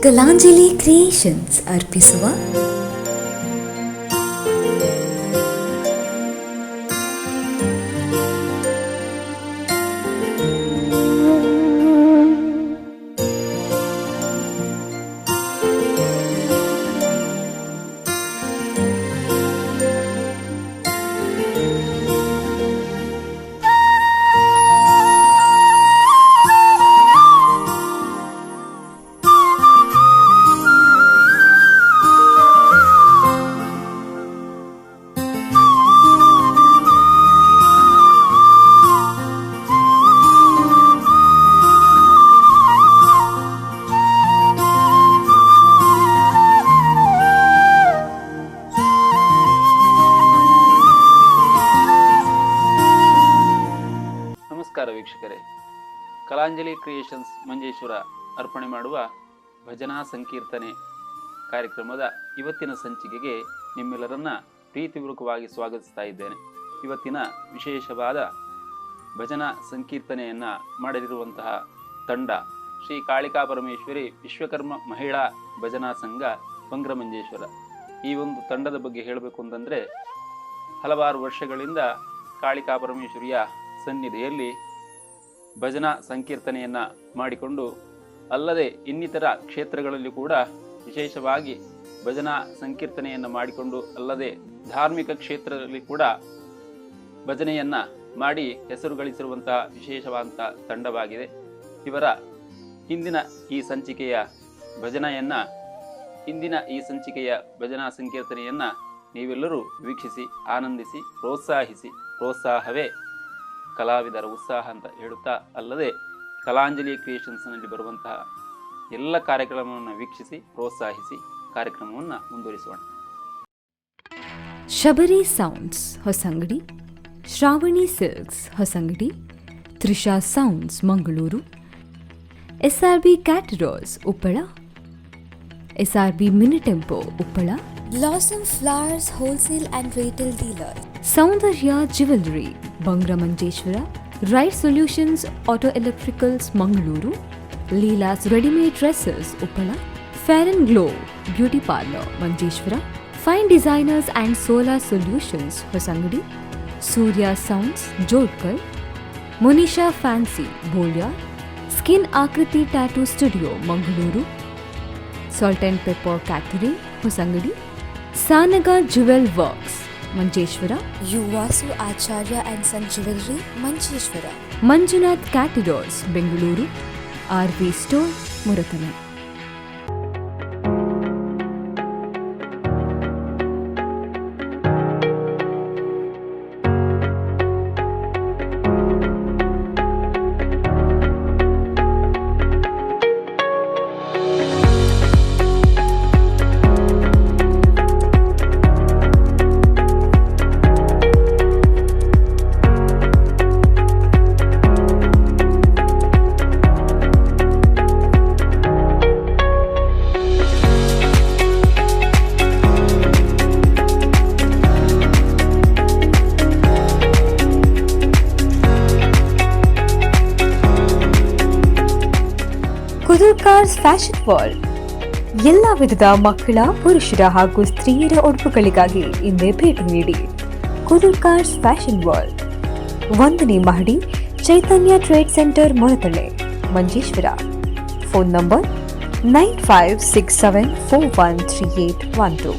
Kalanjali creations ಅರ್ಪಿಸುವ ನಮಸ್ಕಾರ ವೀಕ್ಷಕರೇ, ಕಲಾಂಜಲಿ ಕ್ರಿಯೇಷನ್ಸ್ ಮಂಜೇಶ್ವರ ಅರ್ಪಣೆ ಮಾಡುವ ಭಜನಾ ಸಂಕೀರ್ತನೆ ಕಾರ್ಯಕ್ರಮದ ಇವತ್ತಿನ ಸಂಚಿಕೆಗೆ ನಿಮ್ಮೆಲ್ಲರನ್ನ ಪ್ರೀತಿಪೂರ್ವಕವಾಗಿ ಸ್ವಾಗತಿಸ್ತಾ ಇದ್ದೇನೆ. ಇವತ್ತಿನ ವಿಶೇಷವಾದ ಭಜನಾ ಸಂಕೀರ್ತನೆಯನ್ನು ಮಾಡಲಿರುವಂತಹ ತಂಡ ಶ್ರೀ ಕಾಳಿಕಾ ಪರಮೇಶ್ವರಿ ವಿಶ್ವಕರ್ಮ ಮಹಿಳಾ ಭಜನಾ ಸಂಘ ಬಂಗ್ರಮಂಜೇಶ್ವರ. ಈ ಒಂದು ತಂಡದ ಬಗ್ಗೆ ಹೇಳಬೇಕು ಅಂತಂದರೆ, ಹಲವಾರು ವರ್ಷಗಳಿಂದ ಕಾಳಿಕಾ ಪರಮೇಶ್ವರಿಯ ಸನ್ನಿಧಿಯಲ್ಲಿ ಭಜನಾ ಸಂಕೀರ್ತನೆಯನ್ನು ಮಾಡಿಕೊಂಡು ಅಲ್ಲದೆ ಇನ್ನಿತರ ಕ್ಷೇತ್ರಗಳಲ್ಲಿ ಕೂಡ ವಿಶೇಷವಾಗಿ ಭಜನಾ ಸಂಕೀರ್ತನೆಯನ್ನು ಮಾಡಿಕೊಂಡು ಅಲ್ಲದೆ ಧಾರ್ಮಿಕ ಕ್ಷೇತ್ರದಲ್ಲಿ ಕೂಡ ಭಜನೆಯನ್ನು ಮಾಡಿ ಹೆಸರು ಗಳಿಸಿರುವಂತಹ ವಿಶೇಷವಾದಂಥ ತಂಡವಾಗಿದೆ. ಇವರ ಇಂದಿನ ಈ ಸಂಚಿಕೆಯ ಭಜನಾ ಸಂಕೀರ್ತನೆಯನ್ನು ನೀವೆಲ್ಲರೂ ವೀಕ್ಷಿಸಿ ಆನಂದಿಸಿ ಪ್ರೋತ್ಸಾಹವೇ ಕಲಾವಿದರ ಉತ್ಸಾಹ ಅಂತ ಹೇಳುತ್ತಾ, ಅಲ್ಲದೆ ಕಲಾಂಜಲಿ ಕ್ರಿಯೇಷನ್ಸ್ನಲ್ಲಿ ಬರುವಂತಹ ಎಲ್ಲ ಕಾರ್ಯಕ್ರಮವನ್ನು ವೀಕ್ಷಿಸಿ ಪ್ರೋತ್ಸಾಹಿಸಿ ಕಾರ್ಯಕ್ರಮವನ್ನು ಮುಂದುವರಿಸೋಣ. Shabari sounds Hosangadi, Shravani silks Hosangadi, Trisha sounds Mangaluru, SRB caterers Uppala, SRB mini tempo Uppala, blossom flowers wholesale and retail dealer, Soundarya jewellery Bangramanjeshwar, right solutions auto electricals Mangaluru, Leela's readymade dresses Uppala, fair and glow beauty parlour Manjeshwar, fine designers and solar solutions Hosangadi, Surya sounds Jodkal, Monisha fancy Bolya, skin Akriti tattoo studio Mangaluru, salt and pepper catering Hosangadi, Sanaga jewel works Manjeshwar, ಯುವಾಸು Acharya and son jewellery Manjeshwar, Manjunath caterers Bengaluru, RV store ಮುರಕನ. ಕುದುರ್ಕಾರ್ಸ್ fashion world ಎಲ್ಲ ವಿಧದ ಮಕ್ಕಳ, ಪುರುಷರ ಹಾಗೂ ಸ್ತ್ರೀಯರ ಉಡುಪುಗಳಿಗಾಗಿ ಇಂದೇ ಭೇಟಿ ನೀಡಿ. ಕುದುರ್ಕಾರ್ಸ್ fashion world, 1ನೇ ಮಹಡಿ, Chaitanya trade centre ಮೊರತಳೆ Manjeshwar. Phone number 9567413812.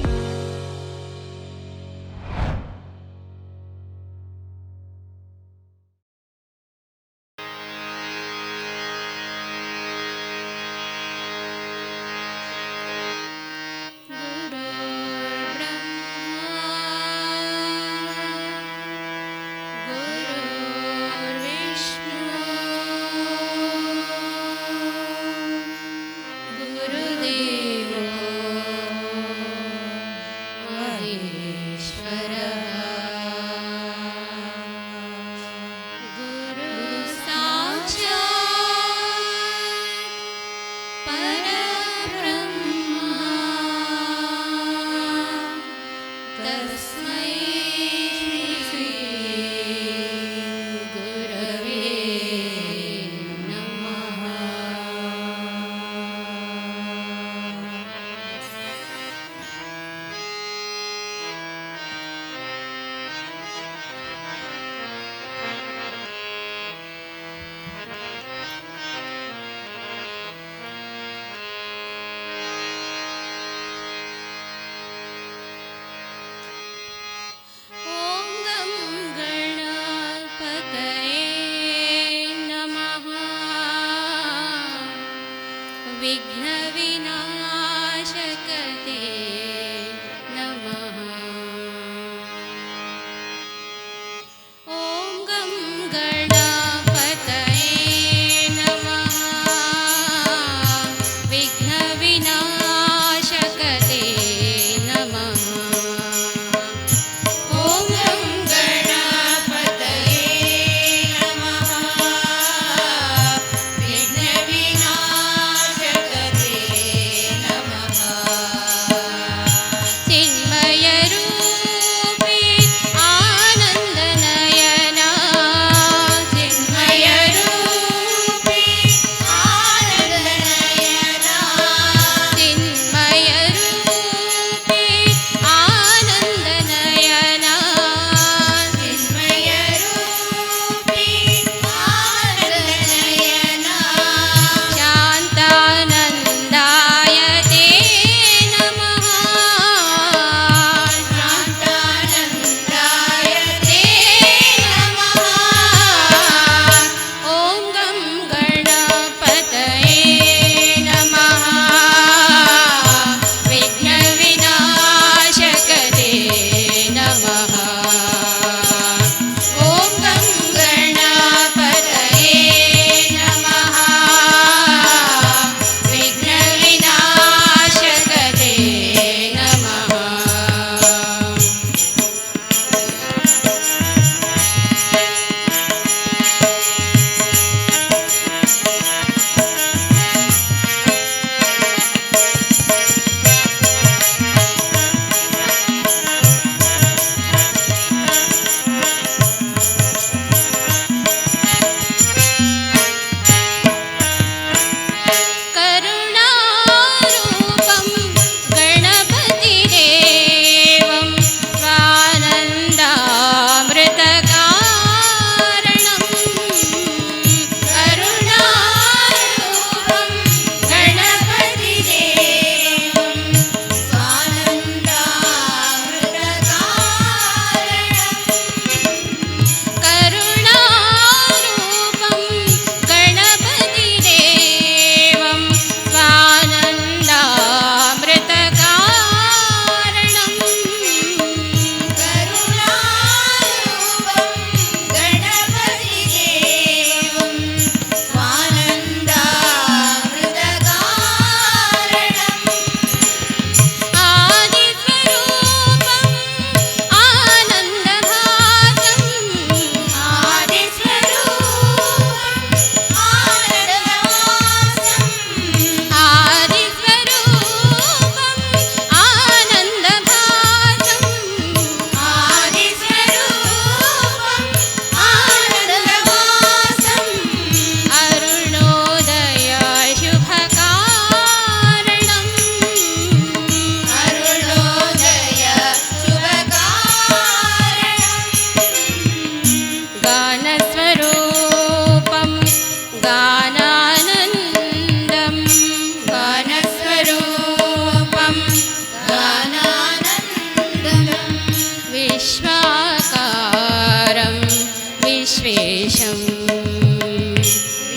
विश्वेशं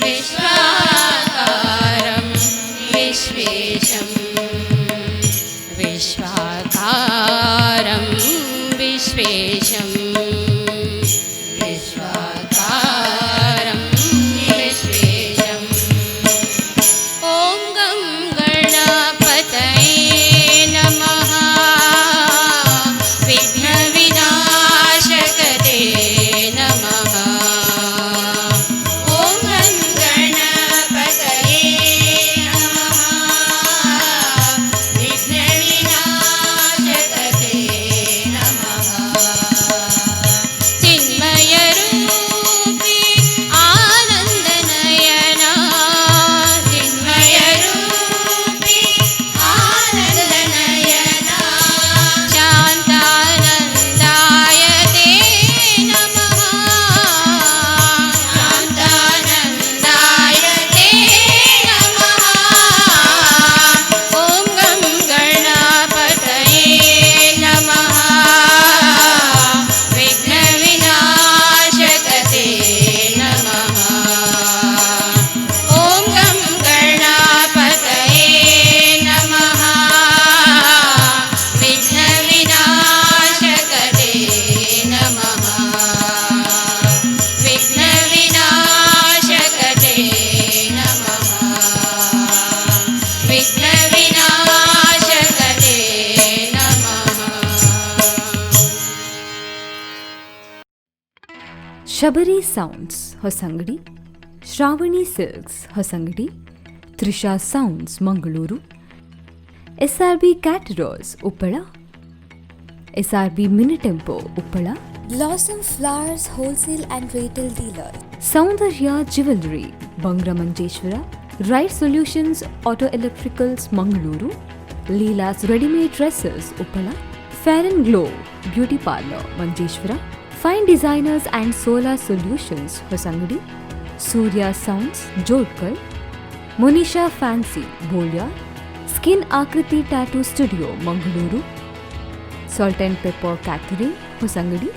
विश्वाकारं विश्वेशं विश्वाकारं विश्वेशं विश्वाकारं विश्वेशम् ॐ गं गणपतये नमः विघ्नविनाशकते नमः ॐ गं गणपतये नमः विघ्नविनाशकते नमः चिन्मयरूपी आनन्दनयना चिन्मयरूपी आनन्दनयना शान्तानन्दाय ते नमः शान्तानन्दाय ते नमः ॐ गं गणपतये नमः विघ्नविनाशकते नमः ॐ गं गणपतये नमः विघ्नविनाशकते नमः विघ्नविनाशकते नमः विघ्नविनाशकते नमः Shabari sounds Hosangadi, Shravani silks Hosangadi, Trisha sounds Mangaluru, SRB caterers Uppala, SRB mini tempo Uppala, Blossom Flowers Wholesale and Retail Dealer. Soundarya jewellery Bangramanjeshwar, right solutions auto electricals Mangaluru, Leela's readymade dresses Uppala, fair and glow beauty parlour Manjeshwar, fine designers and solar solutions Hosangadi, Surya sounds Jodkar, Munisha fancy Bolya, skin Akriti tattoo studio Mangaluru, salt and pepper catering Hosangadi,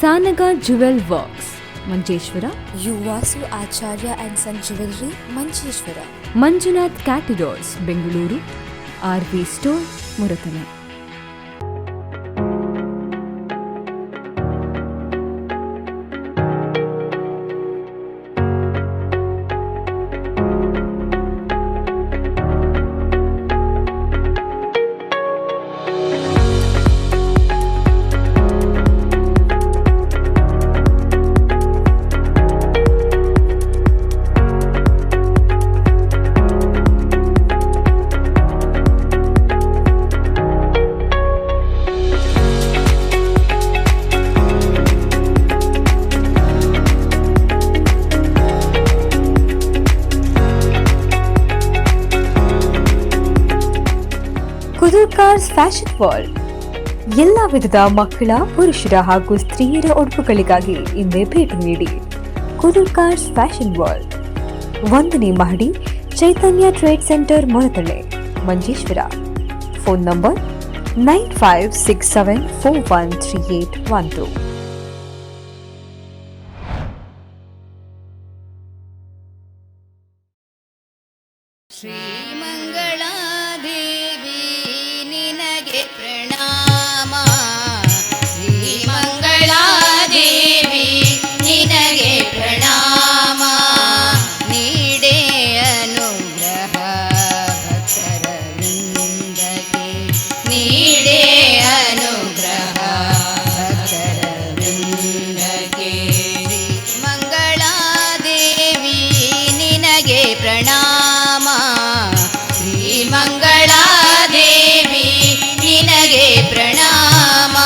ಸಾನಗ jewel works Manjeshwar, Yuvasu Acharya and Son Jewelry, Mancheshwara. Manjunath caterers Bengaluru, RV store Muratana. Kudurkars fashion world ಎಲ್ಲ ವಿಧದ ಮಕ್ಕಳ, ಪುರುಷರ ಹಾಗೂ ಸ್ತ್ರೀಯರ ಉಡುಪುಗಳಿಗಾಗಿ ಇಂದೇ ಭೇಟಿ ನೀಡಿ. ಕುದುರ್ಕಾರ್ಸ್ fashion world, 1ನೇ ಮಹಡಿ, Chaitanya trade centre ಮೊಳತಳೆ, Manjeshwar. Phone number 9567413812. Shrimangaladevi ನಿನಗೆ ಪ್ರಣಾಮ ಶ್ರೀಮಂಗಳಾದೇವಿ ನಿನಗೆ ಪ್ರಣಾಮ ನೀಡೇ ಅನುಗ್ರಹ ಭಕ್ತರ ವೃಂದಕ್ಕೆ ನೀಡೇ ಅನುಗ್ರಹ ಭಕ್ತರ ವೃಂದಕ್ಕೆ ಶ್ರೀಮಂಗಳಾದೇವಿ ನಿನಗೆ ಪ್ರಣಾಮ ಶ್ರೀಮಂಗಳಾದೇವಿ ನಿನಗೆ ಪ್ರಣಾಮ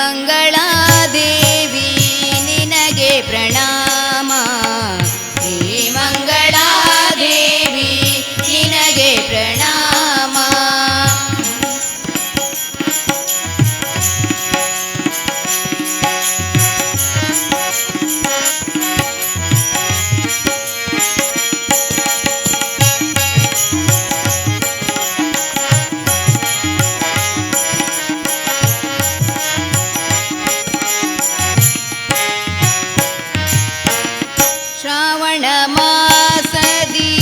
ಶ್ರೀಮಂಗಳಾದೇವಿ ನಿನಗೆ ಪ್ರಣಾಮ ಶ್ರೀಮಂಗಳಾದೇವಿ ನಿನಗೆ ಪ್ರಣಾಮ ಶ್ರಾವಣ ಮಾಸದಿ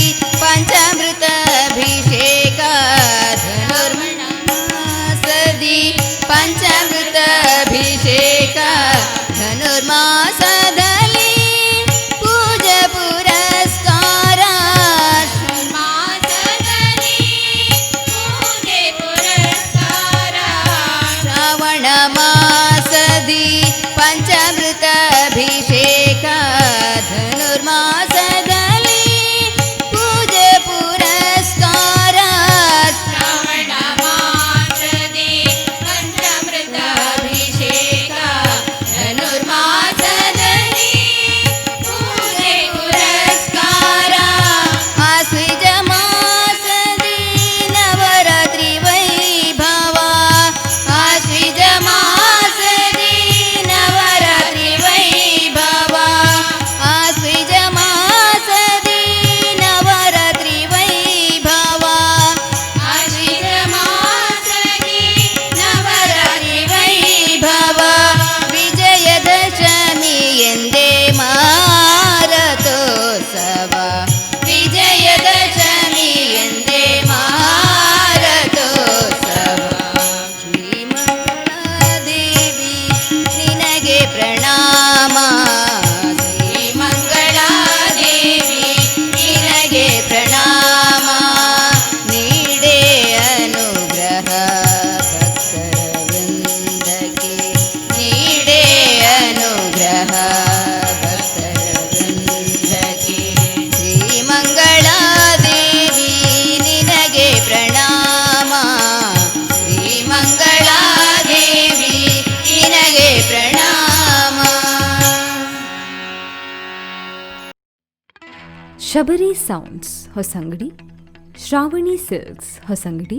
ಪಂಚಾಮೃತಾಭಿಷೇಕ ಧನುರ್ಮಾಸದಿ ಪಂಚಾಮೃತಾಭಿಷೇಕ ಧನುರ್ಮಾಸದಲ್ಲಿ ಪೂಜೆ ಪುರಸ್ಕಾರ ಶ್ರಾವಣ ಮಾಸದಿ ಪಂಚಾಮೃತಾಭಿಷೇಕ ಧನುರ್ಮಾಸದಲ್ಲಿ ಪೂಜೆ ಪುರಸ್ಕಾರ ಶ್ರಾವಣ ಮಾಸದಿ ಪಂಚಾಮೃತಾಭಿಷೇಕ ಧನುರ್ಮಾಸದಲ್ಲಿ ಪೂಜೆ ಪುರಸ್ಕಾರ ಆಶ್ವಿಜ ಮಾಸದಿ ನವರಾತ್ರಿ ವೈಭವ ಆಶ್ವಿಜ ಮಾಸದಿ ನವರಾತ್ರಿ ವೈಭವ ಆಶ್ವಿಜ ಮಾಸದಿ ನವರಾತ್ರಿ ವೈಭವ ಆಶ್ವಿಜ ಮಾಸದಿ ನವರಾತ್ರಿ ವೈಭವ ವಿಜಯದಶಮಿ ಎಂದೇ ಮಾರತೋತ್ಸವ ವಿಜಯದಶಮಿ ಎಂದೇ ಮಾರತೋತ್ಸವ ಶ್ರೀಮಂಗಳಾದೇವಿ ನಿನಗೆ ಪ್ರಣಾಮ ಶ್ರೀಮಂಗಳಾದೇವಿ ನಿನಗೆ ಪ್ರಣಾಮ ನೀಡೇ ಅನುಗ್ರಹ ಭಕ್ತರ ವೃಂದಕ್ಕೆ ನೀಡೇ ಅನುಗ್ರಹ ಭಕ್ತರ ವೃಂದಕ್ಕೆ ಶ್ರೀಮಂಗಳಾದೇವಿ ನಿನಗೆ ಪ್ರಣಾಮ ಶ್ರೀಮಂಗಳಾದೇವಿ ನಿನಗೆ ಪ್ರಣಾಮ Shabari sounds Hosangadi, Shravani silks Hosangadi,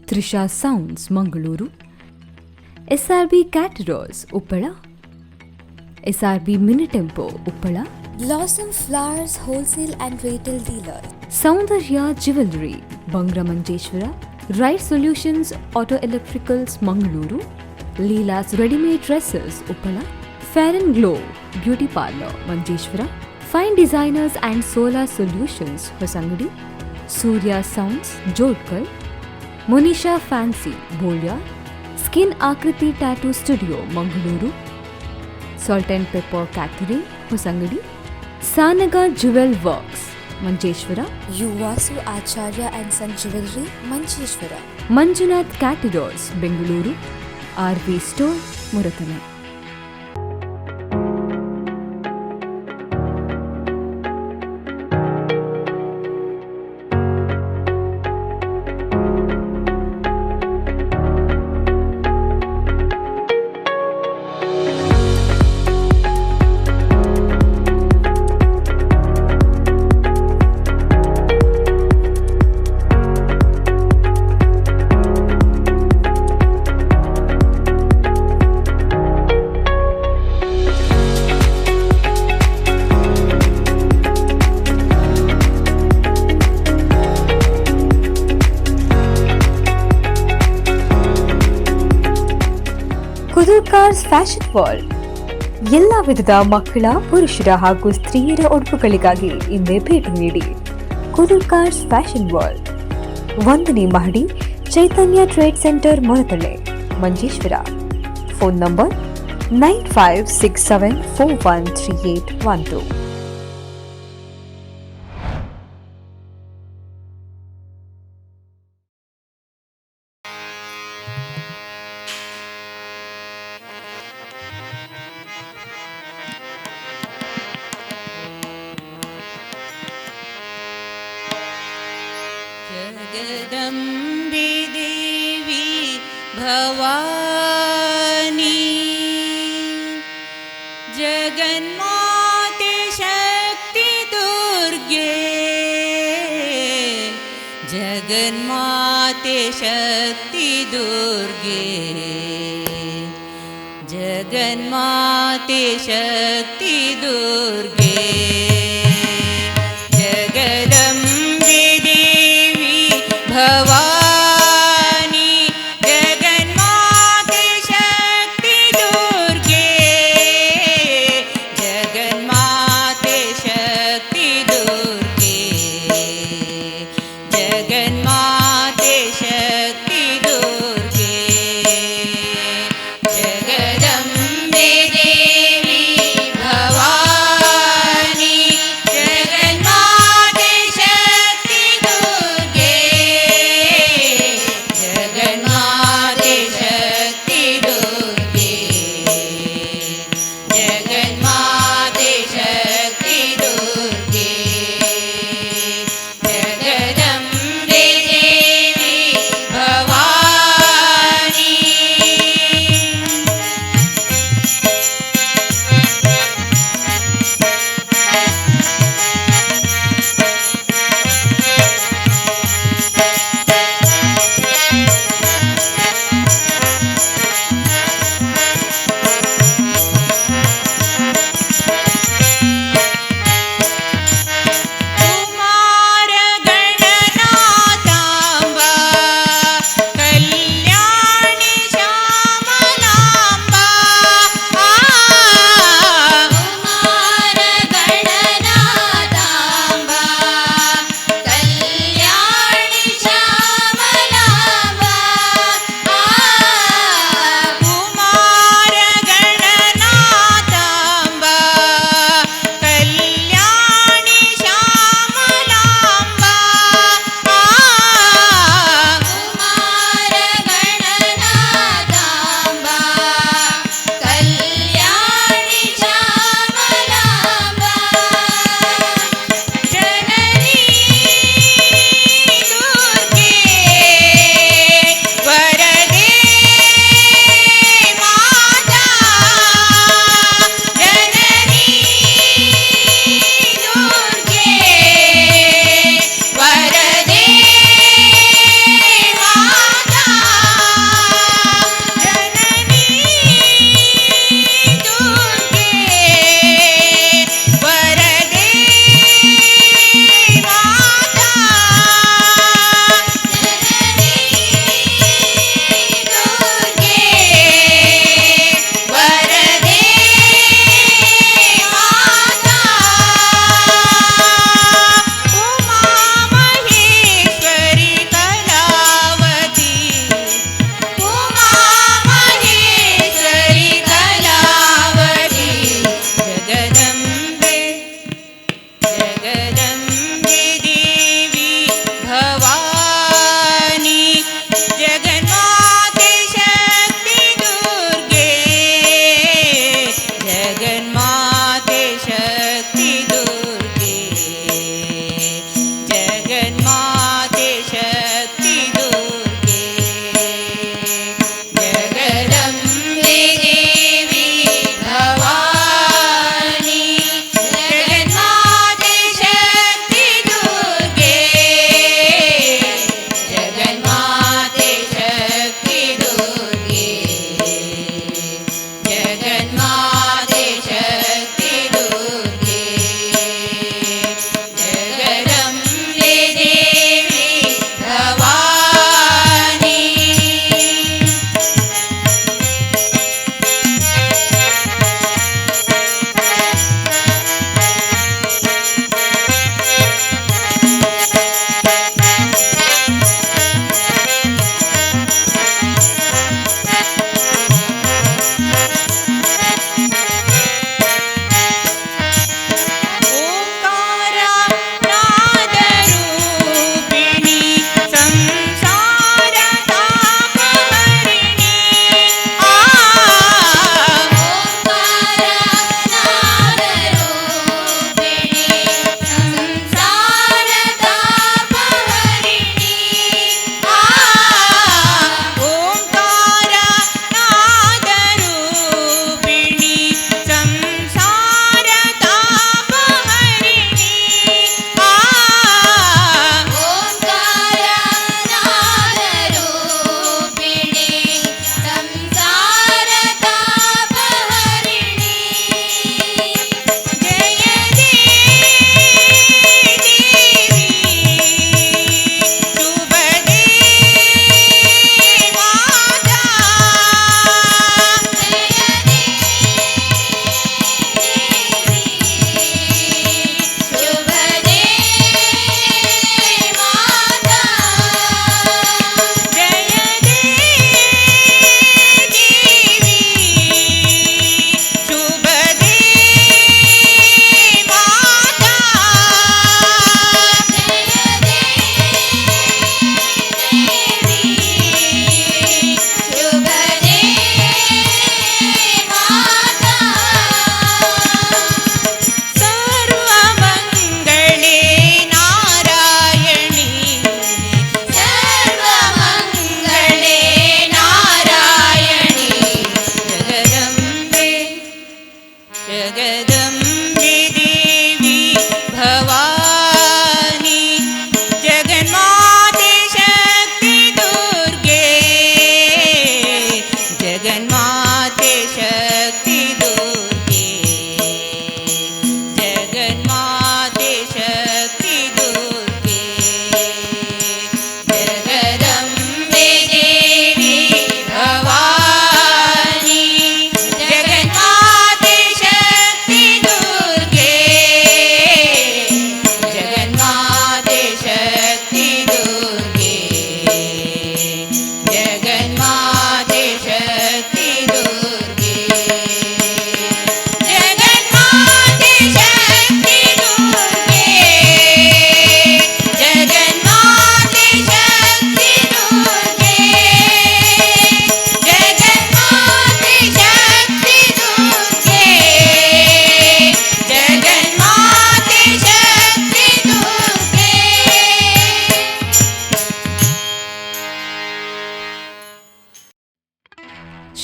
Trisha sounds Mangaluru, SRB caterers Uppala, SRB mini tempo Uppala, Blossom Flowers Wholesale and Retail Dealer. Soundarya jewellery Bangramanjeshwar, right solutions auto electricals Mangaluru, Leela's readymade dresses Uppala, fair and glow beauty parlour Manjeshwar, fine designers and solar solutions Hosangadi, Surya sounds Jodkal, Monisha fancy Bolya, skin Akriti tattoo studio Mangaluru, salt and pepper catering Hosangadi, ಸಾನಗ jewel works Manjeshwar, Yuvasu Acharya and Son Jewelry, Mancheshwara. Manjunath caterers Bengaluru, RV store Muratana. Kudurkars fashion world ಎಲ್ಲ ವಿಧದ ಮಕ್ಕಳ, ಪುರುಷರ ಹಾಗೂ ಸ್ತ್ರೀಯರ ಉಡುಪುಗಳಿಗಾಗಿ ಇಂದೇ ಭೇಟಿ ನೀಡಿ. ಕುದುರ್ಕಾರ್ಸ್ fashion world, 1ನೇ ಮಹಡಿ, Chaitanya trade centre ಮೊಳತಳೆ, Manjeshwar. Phone number 9567413812. जगदम्बे देवी भवानी जगन्माते शक्ति दुर्गे जगन्माते शक्ति दुर्गे जगदम्बे देवी भवानी जगन्माते शक्ति दुर्गे जगन्माते शक्ति दुर्गे जगन्माते शक्ति दुर्गे जगदम्बे देवी Bhavani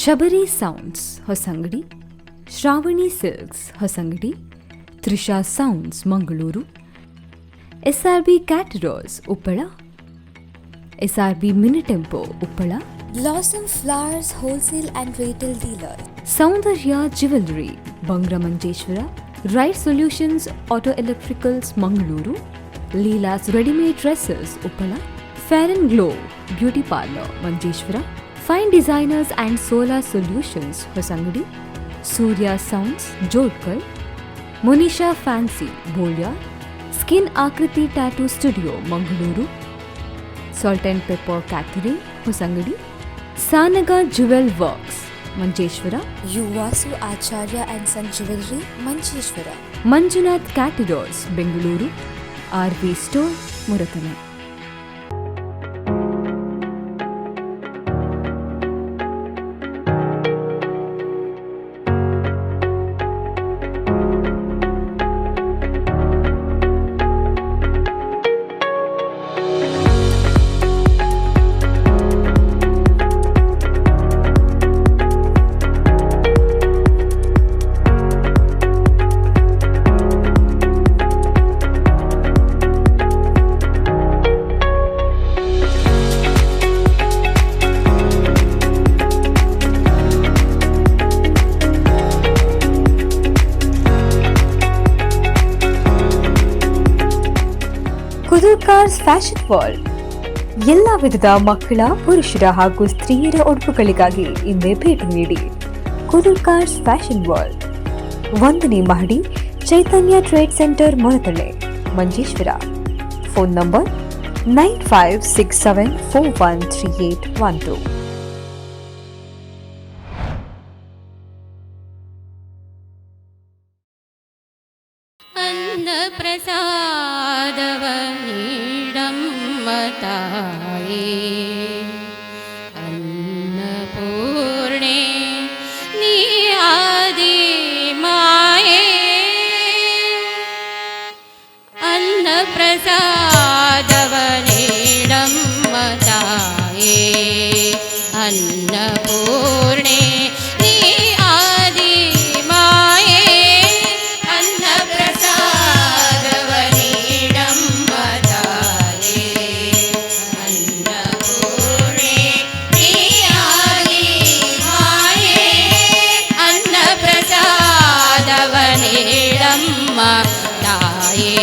Shabari sounds Hosangadi, Shravani silks Hosangadi, Trisha sounds Mangaluru, SRB caterers Uppala, SRB mini tempo Uppala, Blossom Flowers Wholesale and Retail Dealer. Soundarya jewellery Bangramanjeshwar, right solutions auto electricals Mangaluru, Leela's readymade dresses Uppala, fair and glow beauty parlour Manjeshwar, fine designers and solar solutions Hosangadi, Surya sounds Jodkal, Munisha fancy Bolya, skin Akriti tattoo studio Mangaluru, salt and pepper catering Hosangadi, ಸಾನಗ jewel works Manjeshwar, Yuvasu Acharya and Son Jewelry, Mancheshwara. Manjunath caterers Bengaluru, RV store Muratana. Kudurkars fashion world ಎಲ್ಲ ವಿಧದ ಮಕ್ಕಳ, ಪುರುಷರ ಹಾಗೂ ಸ್ತ್ರೀಯರ ಉಡುಪುಗಳಿಗಾಗಿ ಇಂದೇ ಭೇಟಿ ನೀಡಿ. ಕುದುರ್ಕಾರ್ಸ್ fashion world, 1ನೇ ಮಹಡಿ, Chaitanya trade centre ಮೊಳತಳೆ Manjeshwar. Phone number 9567413812. ಅನ್ನ ಪ್ರಸಾದವ ನೀಡಮ್ಮ ತಾಯೇ, ಅನ್ನಪೂರ್ಣೆ ನೀ ಆದಿ ಮಾಯೇ, ಅನ್ನ ಪ್ರಸಾದವ ನೀಡಮ್ಮ ತಾಯೇ, ಅನ್ನಪೂರ್ಣೆ ನೀ ಆದಿ ಮಾಯೇ, ಅನ್ನ ಪ್ರಸಾದವ ನೀಡಮ್ಮ ತಾಯೇ, ಅನ್ನಪೂರ್ಣೆ ನೀ ಆದಿ ಮಾಯೇ, ಅನ್ನ ಪ್ರಸಾದವ ನೀಡಮ್ಮ ತಾಯೇ,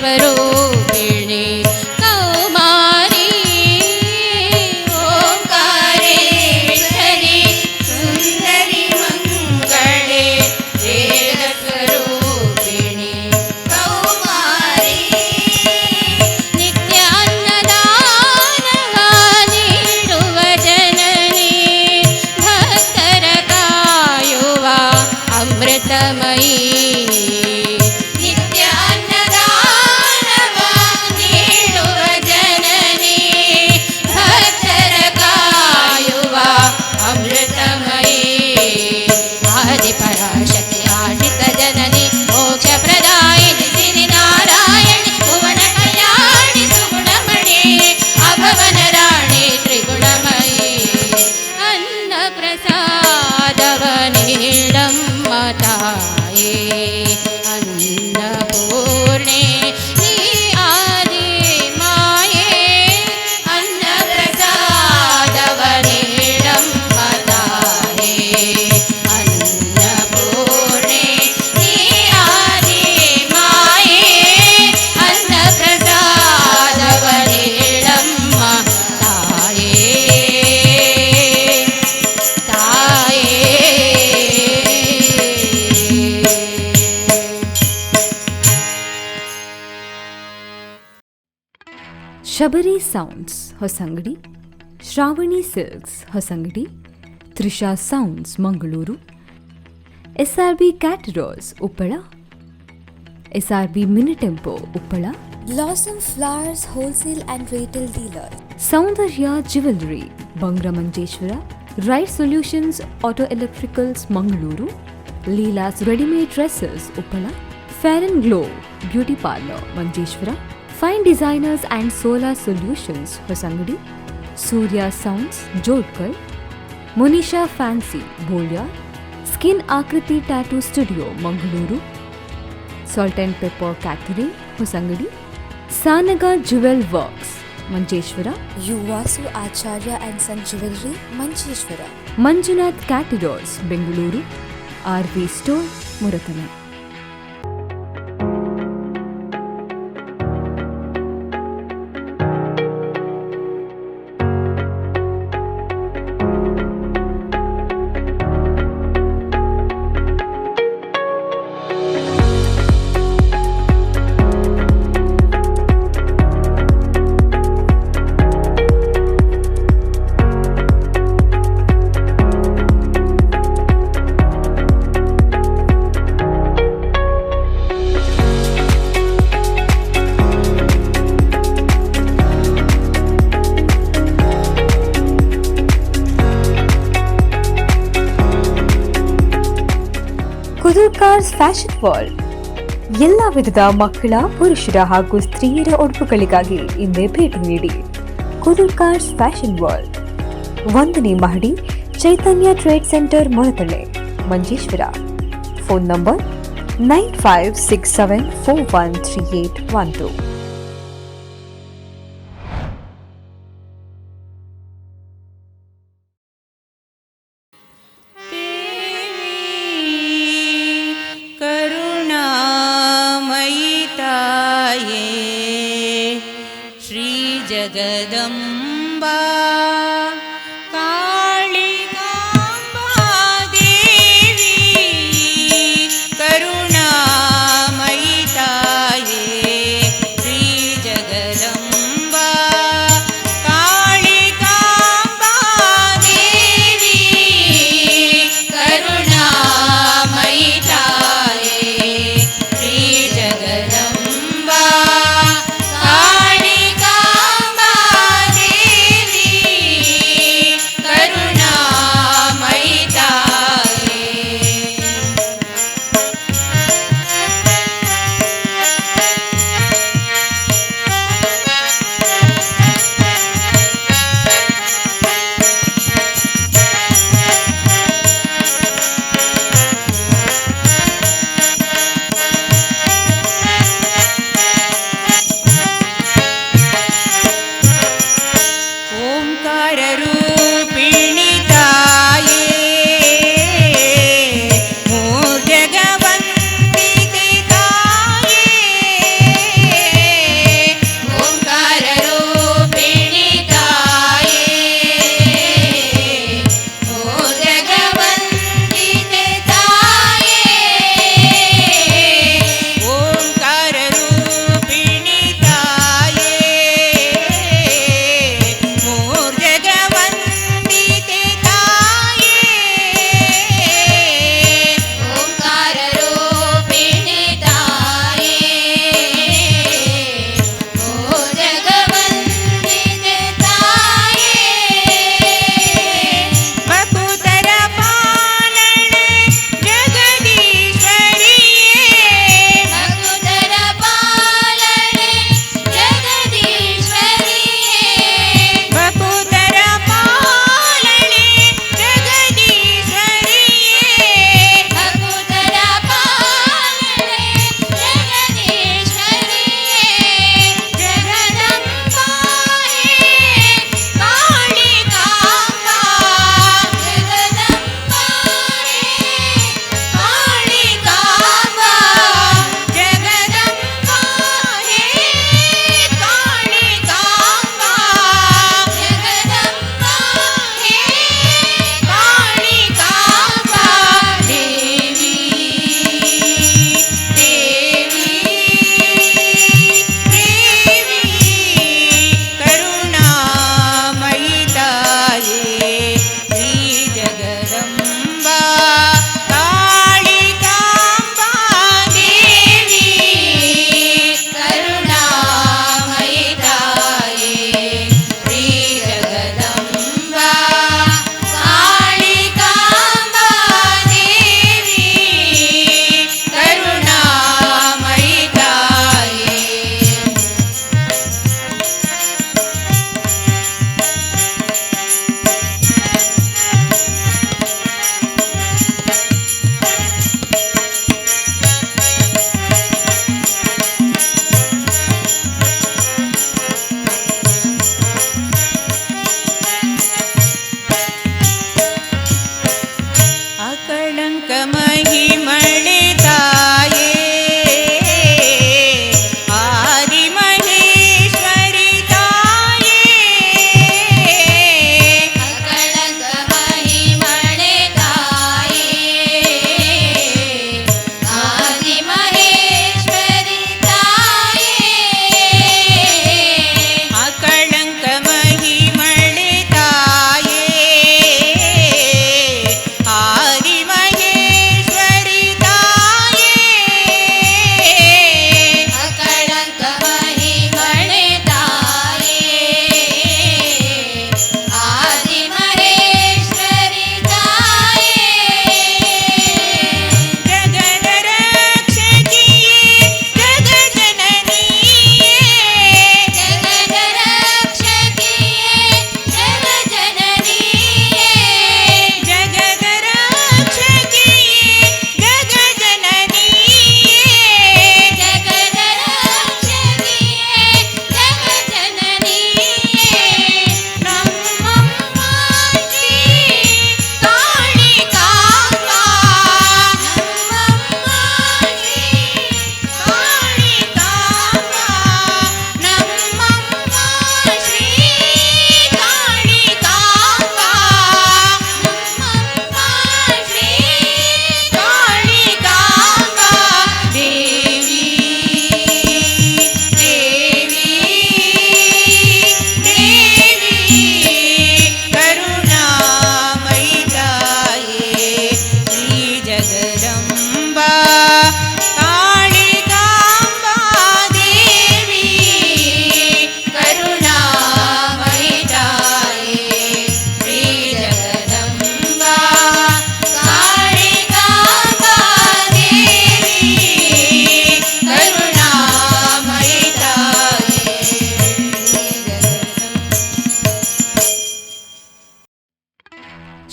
स्वरूपिणी कौमारी ओंकारेश्वरी सुंदरी मंगले वेद स्वरूपिणी कौमारी नित्यान्नदानವ ನೀಡುವ ಜನನಿ ಭಕ್ತರ ಕಾಯುವ ಅಮೃತಮಯಿ ನಿತ್ಯ ಅನ್ನದಾನವ ನೀಡುವ ಜನನಿ ಭಕ್ತರ ಕಾಯುವ ಅಮೃತಮಯಿ ಆದಿಪರಾಶಕ್ತಿ ಆಶ್ರಿತ ಜನನಿ ಮೋಕ್ಷ ಪ್ರದಾಯಿನಿ ಸಿರಿ ನಾರಾಯಣಿ ಭುವನ ಕಲ್ಯಾಣಿ ಸುಗುಣಮಣಿ ಅಭವನ ರಾಣಿ ತ್ರಿಗುಣಮಯಿ ಅನ್ನ ಪ್ರಸಾದವ ನೀಡಮ್ಮ ತಾಯೇ ಅನ್ನಪೂರ್ಣೆ ನೀ ಆದಿ ಮಾಯೇ ಅನ್ನ ಪ್ರಸಾದವ ನೀಡಮ್ಮ ತಾಯೇ ಅನ್ನಪೂರ್ಣೆ ನೀ ಆದಿ ಮಾಯೇ ಅನ್ನ ಪ್ರಸಾದವ ನೀಡಮ್ಮ ತಾಯೇ Shabari sounds Hosangadi, Shravani silks Hosangadi, Trisha sounds Mangaluru, SRB caterers Uppala, SRB mini tempo Uppala, Blossom Flowers Wholesale and Retail Dealer. Soundarya jewellery Bangramanjeshwar, right solutions auto electricals Mangaluru, Leela's readymade dresses Uppala, fair and glow beauty parlour Manjeshwar, fine designers and solar solutions Hosangadi, Surya sounds Jodkal, Munisha fancy Bolya, skin Akriti tattoo studio Mangaluru, salt and pepper catering Hosangadi, ಸಾನಗ jewel works Manjeshwar, Yuvasu Acharya and Son Jewelry, Mancheshwara. Manjunath caterers Bengaluru, RV store Muratana. Kudurkars fashion world ಎಲ್ಲ ವಿಧದ ಮಕ್ಕಳ, ಪುರುಷರ ಹಾಗೂ ಸ್ತ್ರೀಯರ ಉಡುಪುಗಳಿಗಾಗಿ ಇಂದೇ ಭೇಟಿ ನೀಡಿ. ಕುದುರ್ಕಾರ್ಸ್ fashion world, 1ನೇ ಮಹಡಿ, Chaitanya trade centre ಮೊಳತಳೆ Manjeshwar. Phone number 9567413812. Jagadamba Kalikamba Devi करुणामयी ताये श्री जगदम्बा कालिकाम्बा देवी करुणामयी ताये Shri Jagadamba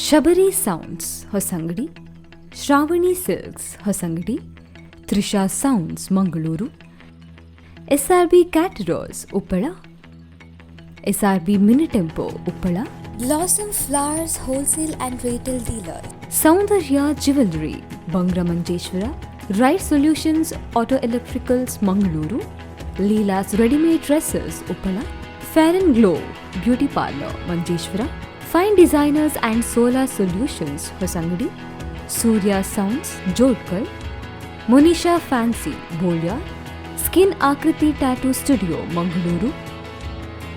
Shabari sounds Hosangadi, Shravani silks Hosangadi, Trisha sounds Mangaluru, SRB caterers Uppala, SRB mini tempo Uppala, Blossom Flowers Wholesale and Retail Dealer. Soundarya jewellery Bangramanjeshwar, right solutions auto electricals Mangaluru, Leela's readymade dresses Uppala, fair and glow beauty parlour Manjeshwar, fine designers and solar solutions Hosangadi, Surya sounds Jodkal, Munisha fancy Bolya, skin Akriti tattoo studio Mangaluru,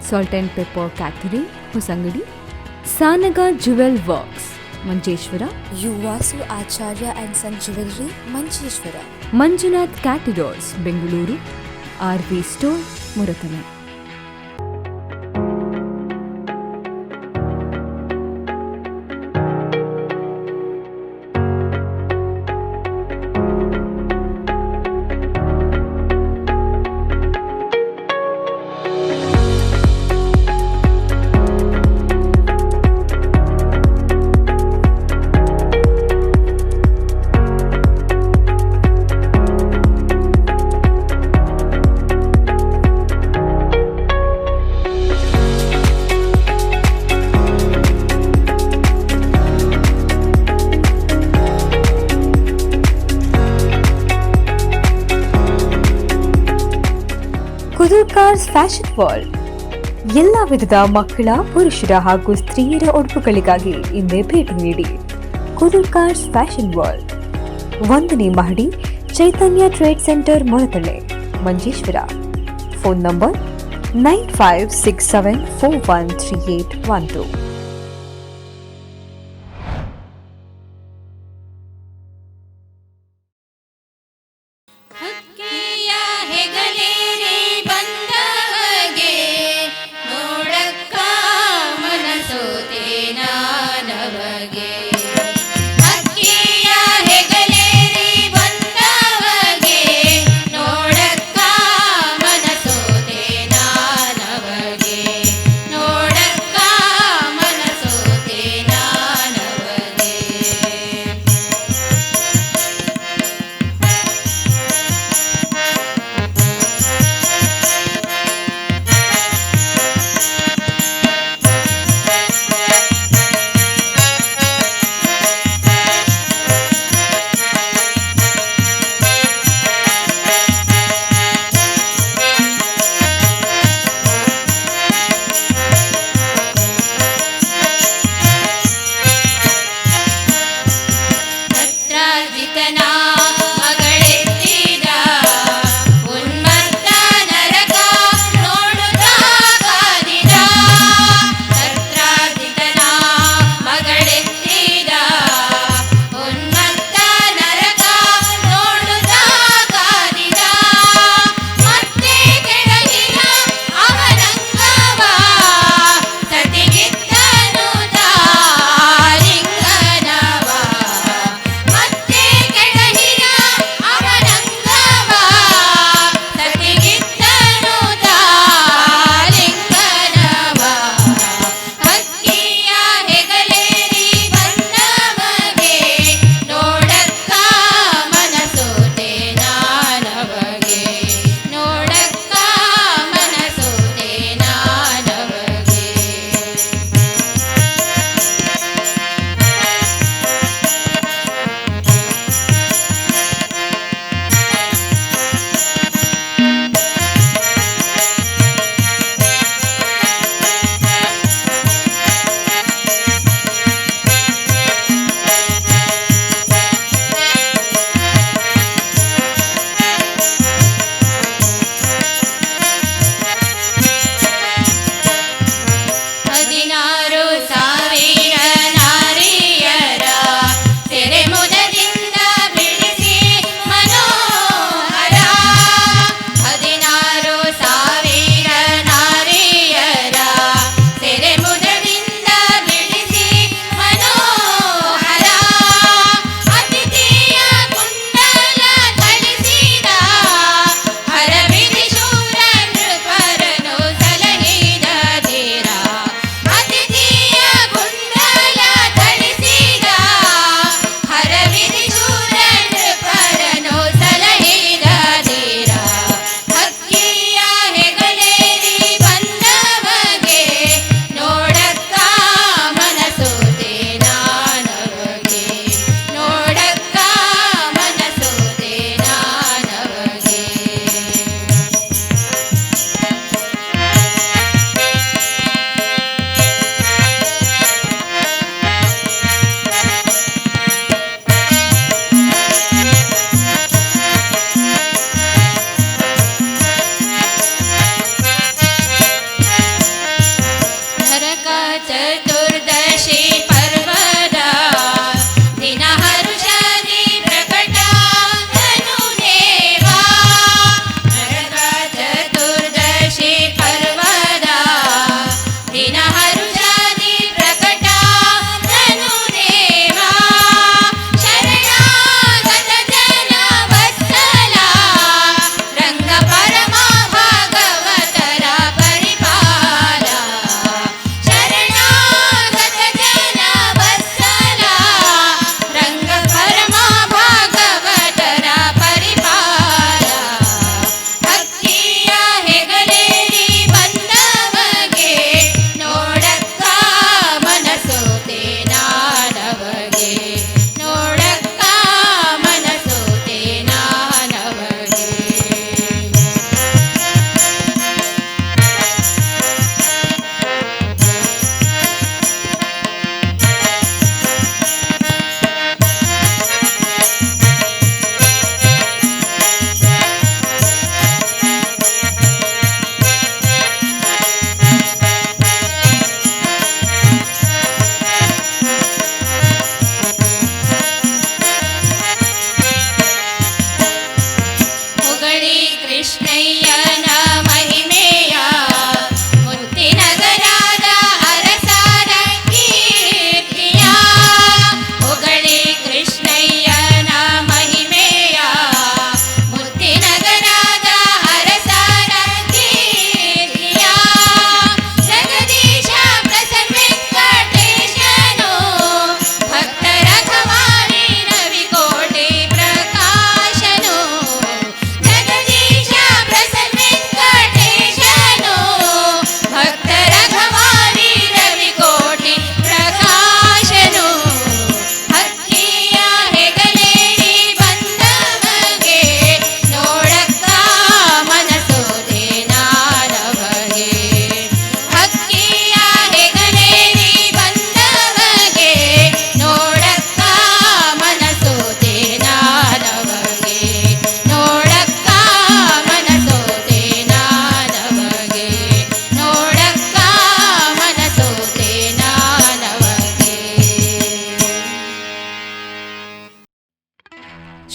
salt and pepper catering Hosangadi, ಸಾನಗ jewel works Manjeshwar, Yuvasu Acharya and Son Jewelry, Mancheshwara. Manjunath caterers Bengaluru, RV store Muratana. Kudurkars fashion world ಎಲ್ಲ ವಿಧದ ಮಕ್ಕಳ, ಪುರುಷರ ಹಾಗೂ ಸ್ತ್ರೀಯರ ಉಡುಪುಗಳಿಗಾಗಿ ಇಂದೇ ಭೇಟಿ ನೀಡಿ. ಕುದುರ್ಕಾರ್ಸ್ fashion world, 1ನೇ ಮಹಡಿ, Chaitanya trade centre ಮೊಳತಳೆ Manjeshwar. Phone number 9567413812. ಹಕ್ಕಿಯ ಹೆಗಲೇರಿ ಬಂದವಗೆ ನೋಡಕ್ಕ ಮನಸೋತೆ ನಾನವಗೆ. ಹಕ್ಕಿಯ ಹೆಗಲೇರಿ ಬಂದವಗೆ ನೋಡಕ್ಕ ಮನಸೋತೆ ನಾನವಗೆ. ನೋಡಕ್ಕ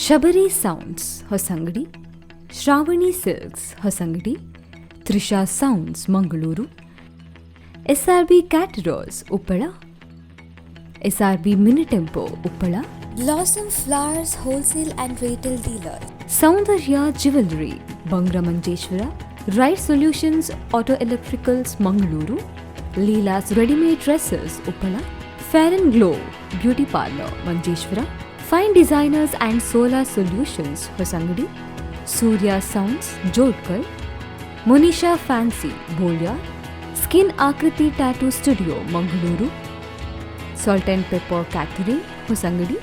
Shabari sounds Hosangadi, Shravani silks Hosangadi, Trisha sounds Mangaluru, SRB caterers Uppala, SRB mini tempo Uppala, Blossom Flowers Wholesale and Retail Dealer. Soundarya jewellery Bangramanjeshwar, right solutions auto electricals Mangaluru, Leela's readymade dresses Uppala, fair and glow beauty parlour Manjeshwar, fine designers and solar solutions Hosangadi, Surya sounds Jodkal, Munisha fancy Bolya, skin Akriti tattoo studio Mangaluru, salt and pepper catering Hosangadi,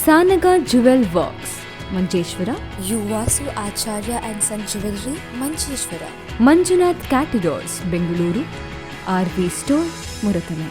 ಸಾನಗ jewel works Manjeshwar, Yuvasu Acharya and Son Jewelry, Mancheshwara. Manjunath caterers Bengaluru, RV store ಮುರಕನ.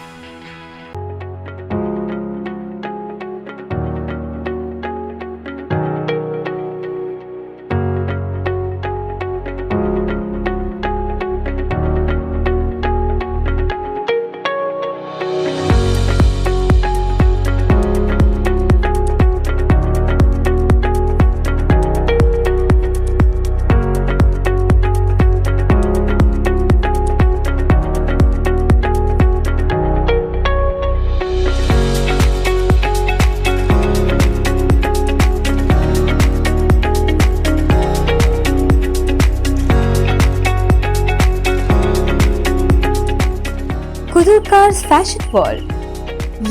ಕುದುರ್ಕಾರ್ಸ್ fashion world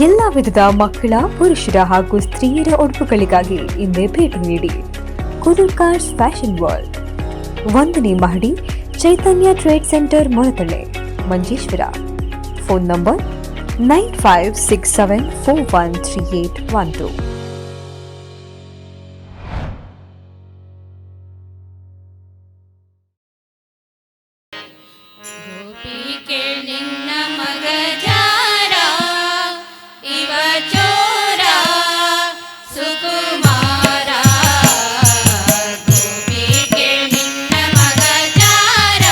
ಎಲ್ಲ ವಿಧದ ಮಕ್ಕಳ, ಪುರುಷರ ಹಾಗೂ ಸ್ತ್ರೀಯರ ಉಡುಪುಗಳಿಗಾಗಿ ಇಂದೇ ಭೇಟಿ ನೀಡಿ. ಕುದುರ್ಕಾರ್ಸ್ fashion world, 1ನೇ ಮಹಡಿ, Chaitanya trade centre ಮೊಳತಳೆ Manjeshwar. Phone number 9567413812. ಗೋಪಿಕೆ ನಿನ್ನ ಮಗ ಜಾರ ಇವ ಚೋರ ಸುಕುಮಾರ. ಗೋಪಿಕೆ ನಿನ್ನ ಮಗ ಜಾರ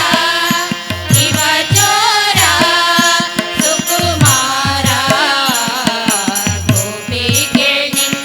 ಇವ ಚೋರ ಸುಕುಮಾರ. ಗೋಪಿಕೆ ನಿನ್ನ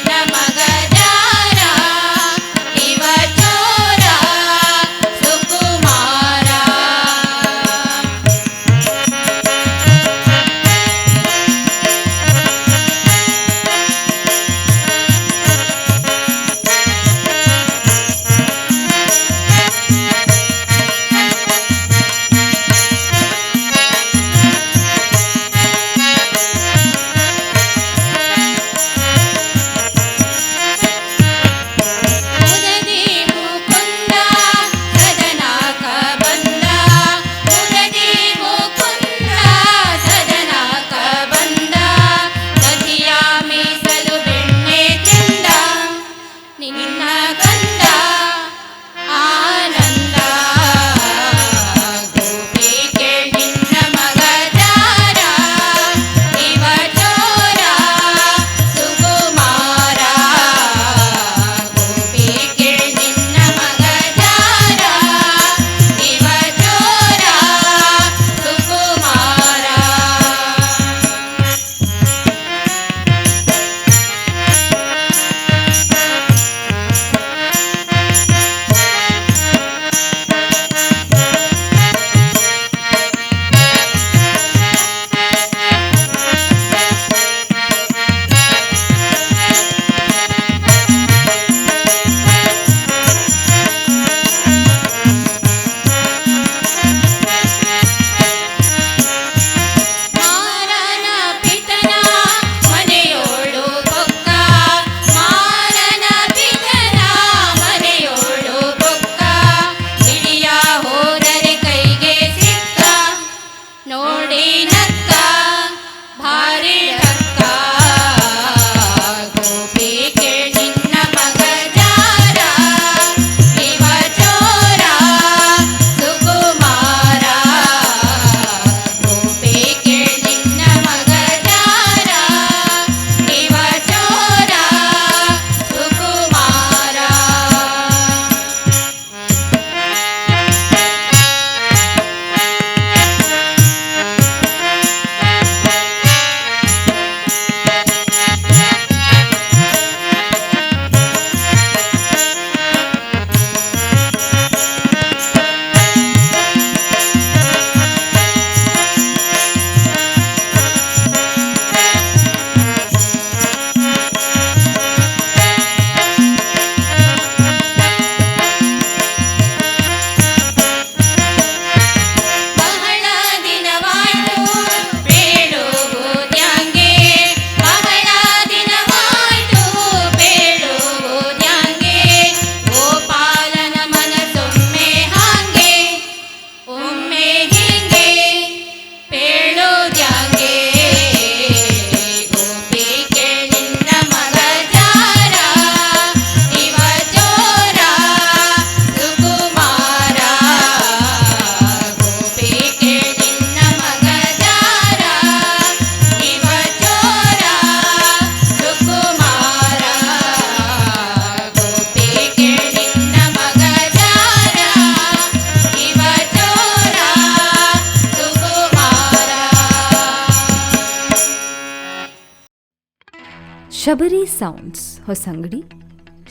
Shabari sounds Hosangadi,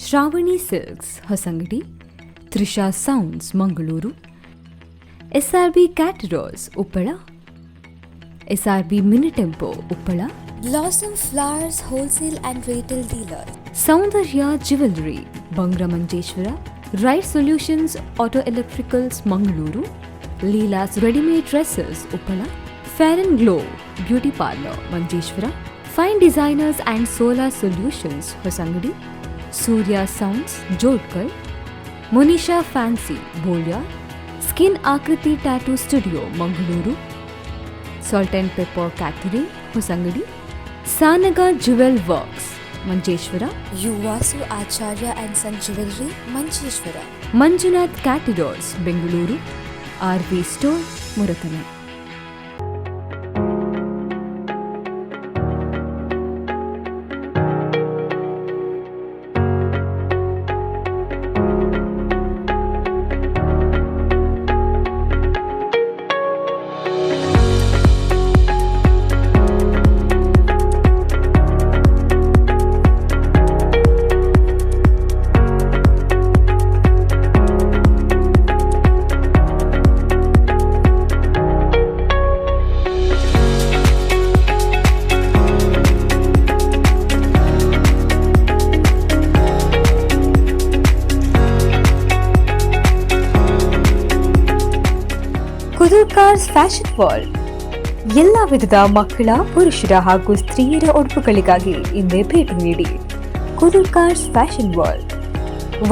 Shravani silks Hosangadi, Trisha sounds Mangaluru, SRB caterers Uppala, SRB mini tempo Uppala, Blossom Flowers Wholesale and Retail Dealer. Soundarya jewellery Bangramanjeshwar, right solutions auto electricals Mangaluru, Leela's readymade dresses Uppala, fair and glow beauty parlour Manjeshwar, fine designers and solar solutions Hosangadi, Surya sounds Jodkal, Monisha fancy Bolya, skin Akriti tattoo studio Mangaluru, salt and pepper catering Hosangadi, ಸಾನಗ jewel works Manjeshwar, Yuvasu Acharya and Son Jewelry, Mancheshwara. Manjunath caterers Bengaluru, RV store ಮುರತನೆ. ಕುದುರ್ಕಾರ್ಸ್ fashion world ಎಲ್ಲ ವಿಧದ ಮಕ್ಕಳ, ಪುರುಷರ ಹಾಗೂ ಸ್ತ್ರೀಯರ ಉಡುಪುಗಳಿಗಾಗಿ ಇಂದೇ ಭೇಟಿ ನೀಡಿ. ಕುದುರ್ಕಾರ್ಸ್ ಫ್ಯಾಷನ್ ವರ್ಲ್ಡ್,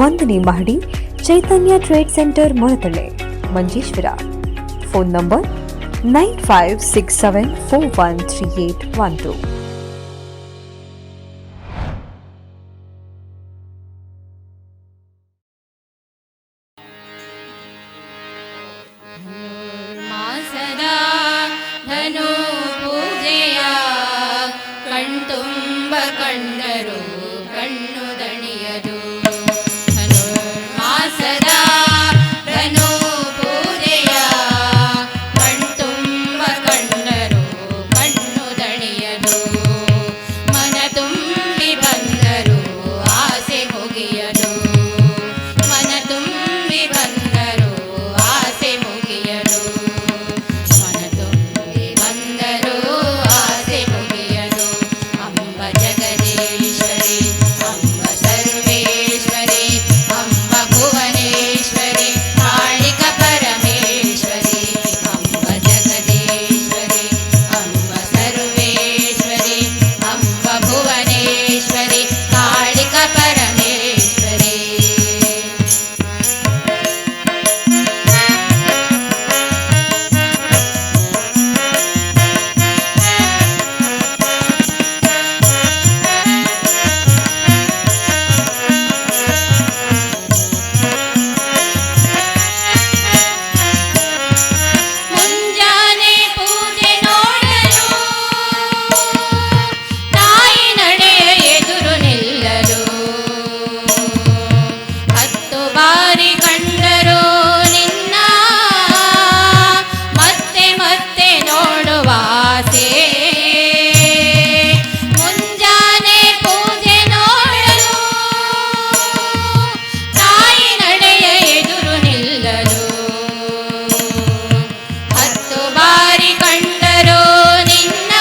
1ನೇ ಮಹಡಿ, Chaitanya trade centre ಮೊರತಳೆ Manjeshwar. Phone number 9567413812. ಮಾಸದ ಧನು ಪೂಜೆಯ ಕಣ್ತುಂಬ ಕಂಡರು ಕಣ್ಣು ದಣಿಯದು. ಮಾಸದ ಧನು ಪೂಜೆಯ ಕಣ್ತುಂಬ ಕಂಡರು ಕಣ್ಣು ದಣಿಯದು. ಮನ ತುಂಬಿ ಬಂದರು ಆಸೆ ಮುಗಿಯದು. ಮನ ತುಂಬಿ ಬಂದರು ಆಸೆ ಮುಗಿಯದು. ಮನ ತುಂಬಿ ಬಂದರು ಆಸೆ ಮುಗಿಯದು. ಅಂಬ ಜಗದೀಶ್ವರಿ, ಅಂಬ ಸರ್ವೇಶ್ವರಿ, ಅಂಬ ಭುವನೇಶ್ವರಿ, ಕಾಳಿಕ ಪರಮೇಶ್ವರಿ. ಅಂಬ ಜಗದೀಶ್ವರಿ, ಅಂಬ ಸರ್ವೇಶ್ವರಿ, ಅಂಬ ಭುವನೇಶ್ವರಿ, ಕಾಳಿಕ ಪರಮೇಶ್ವರಿ. ಮುಂಜಾನೆ ಪೂಜೆ ನೋಡಲು ತಾಯಿ ನಡೆಯ ಎದುರು ನಿಲ್ಲಲು 10 ಬಾರಿ ಕಂಡರು ನಿನ್ನ ಮತ್ತೆ ಮತ್ತೆ ನೋಡುವ ಆಸೆ. ಮುಂಜಾನೆ ಪೂಜೆ ನೋಡಲು ತಾಯಿ ನಡೆಯ ಎದುರು ನಿಲ್ಲಲು 10 ಬಾರಿ ಕಂಡರು ನಿನ್ನ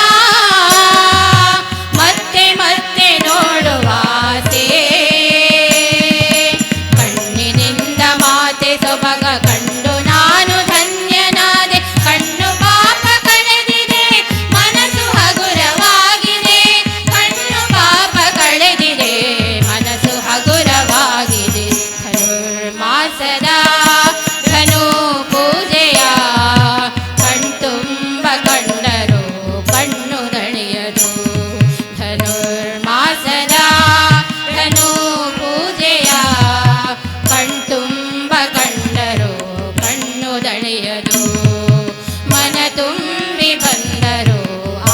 ಮತ್ತೆ ಮತ್ತೆ ನೋಡುವ ಆಸೆ. ಕಣ್ಣಿನಿಂದ ಮಾತೆ ಸೊಬಗ ಕಂಡು ನಾನು ಧನ್ಯನಾದೆ. ಕಣ್ಣು ಪಾಪ ಕಳೆದಿದೆ, ಮನಸ್ಸು ಹಗುರವಾಗಿದೆ. ಕಣ್ಣು ಪಾಪ ಕಳೆದಿದೆ, ಮನಸ್ಸು ಹಗುರವಾಗಿದೆ. ಧನುರ್ಮಾಸದ ಧನು ಪೂಜೆಯ ಕಣ್ತುಂಬ ಕಂಡರು ಕಣ್ಣು ದಣಿಯದು. ಧನುರ್ಮಾಸದ ಧನು ಪೂಜೆಯ ಕಣ್ತುಂಬ ಕಂಡರು ಕಣ್ಣು ದಣಿಯದು. ಮನ ತುಂಬಿ ಬಂದರು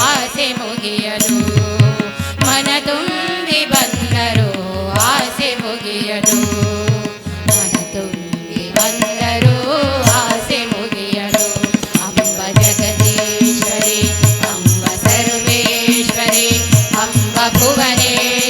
ಆಸೆ ಮುಗಿಯದು. ಮನ ತುಂಬಿ ಬಂದರು ಆಸೆ ಮುಗಿಯದು. ಮನ ತುಂಬಿ ಬಂದರು ಆಸೆ ಮುಗಿಯದು. ಅಂಬ ಜಗದೀಶ್ವರಿ, ಅಂಬ ಸರ್ವೇಶ್ವರಿ, ಅಂಬ ಭುವನೇಶ್ವರಿ,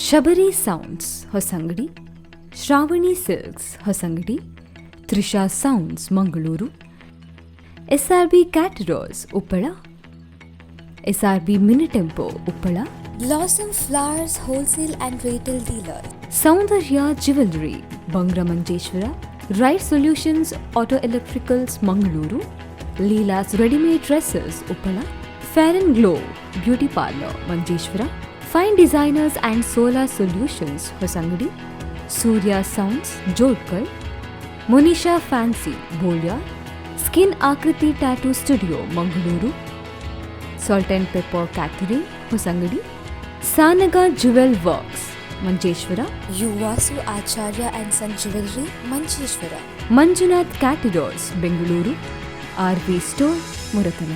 Shabari sounds Hosangadi, Shravani silks Hosangadi, Trisha sounds Mangaluru, SRB caterers Uppala, SRB mini tempo Uppala, Blossom Flowers Wholesale and Retail Dealer. Soundarya jewellery Bangramanjeshwar, right solutions auto electricals Mangaluru, Leela's readymade dresses Uppala, fair and glow beauty parlour Manjeshwar, fine designers and solar solutions Hosangadi, Surya sounds Jodkar, Munisha fancy Bolya, skin Akriti tattoo studio Mangaluru, salt and pepper catering Hosangadi, ಸಾನಗ jewel works Manjeshwar, Yuvasu Acharya and Son Jewelry, Mancheshwara. Manjunath caterers Bengaluru, RV store ಮುರತನ.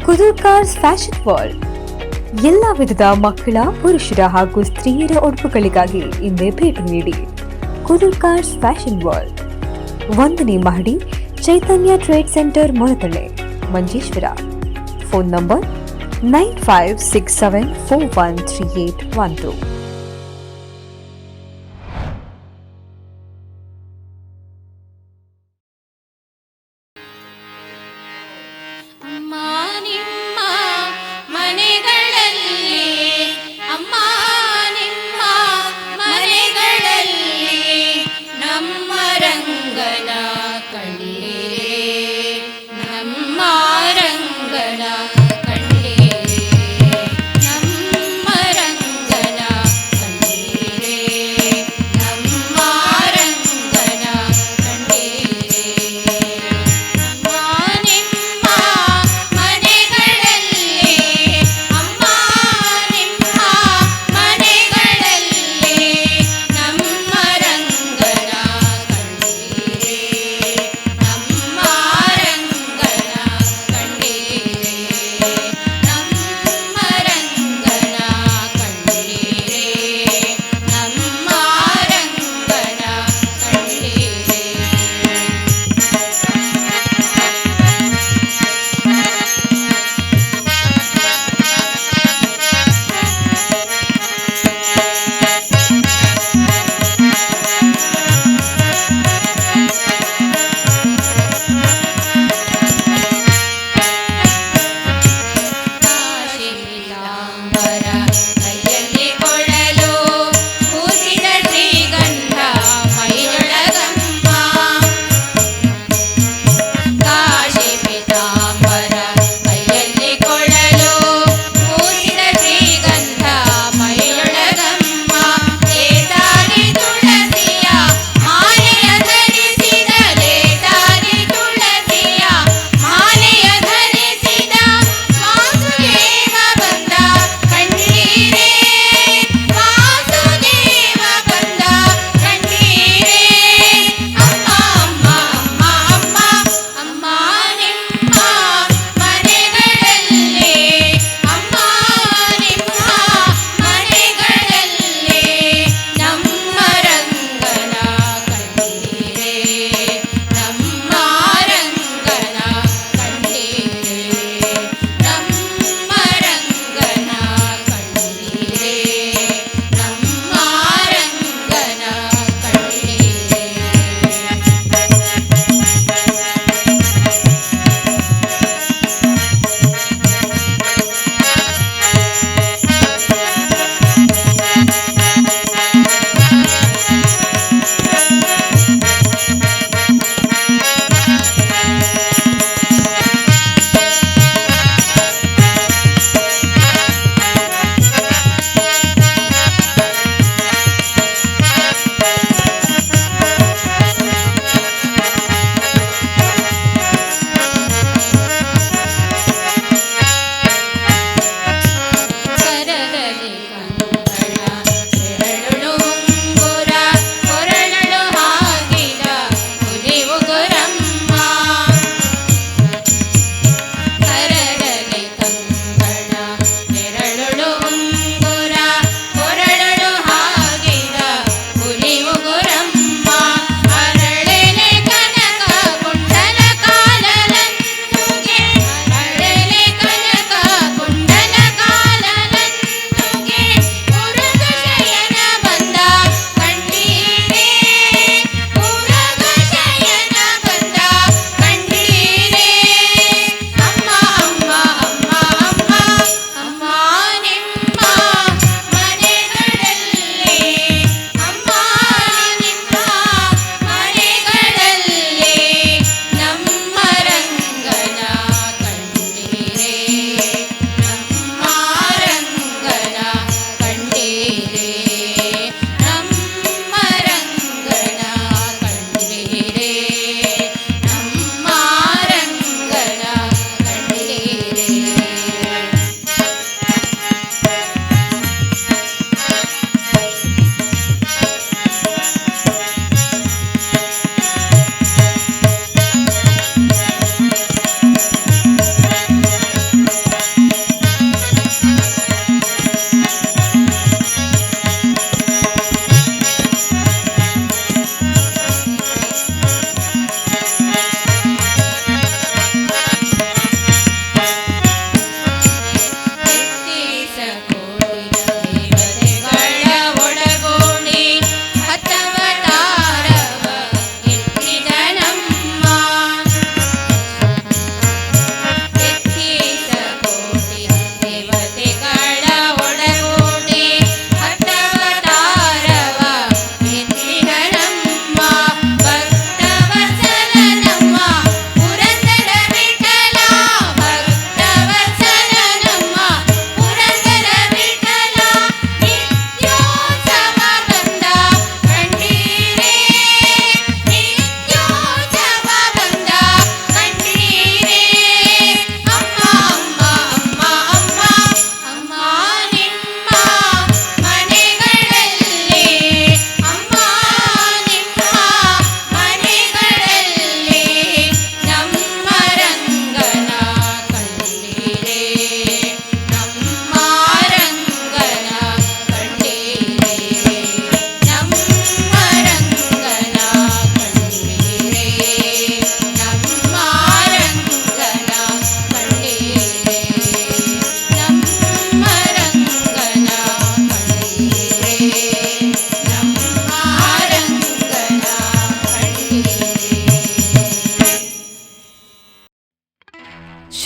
ಕುದುರ್ ಕಾರ್ಸ್ fashion world ಎಲ್ಲ ವಿಧದ ಮಕ್ಕಳ, ಪುರುಷರ ಹಾಗೂ ಸ್ತ್ರೀಯರ ಉಡುಪುಗಳಿಗಾಗಿ ಇಂದೇ ಭೇಟಿ ನೀಡಿ. ಕುದುರ್ ಕಾರ್ಸ್ ಫ್ಯಾಷನ್ ವರ್ಲ್ಡ್, 1ನೇ ಮಹಡಿ, Chaitanya trade centre ಮೊರತಳೆ Manjeshwar. Phone number 9567413812. ಅಮ್ಮ ನಿಮ್ಮ ಮನೆಗಳಲ್ಲಿ, ಅಮ್ಮ ನಿಮ್ಮ ಮನೆಗಳಲ್ಲಿ ನಮ್ಮ ರಂಗನ ಕಣ್ಣೀರೇ, ನಮ್ಮ ರಂಗನ ಕಣ್ಣೀರೇ, ನಮ್ಮ ರಂಗನ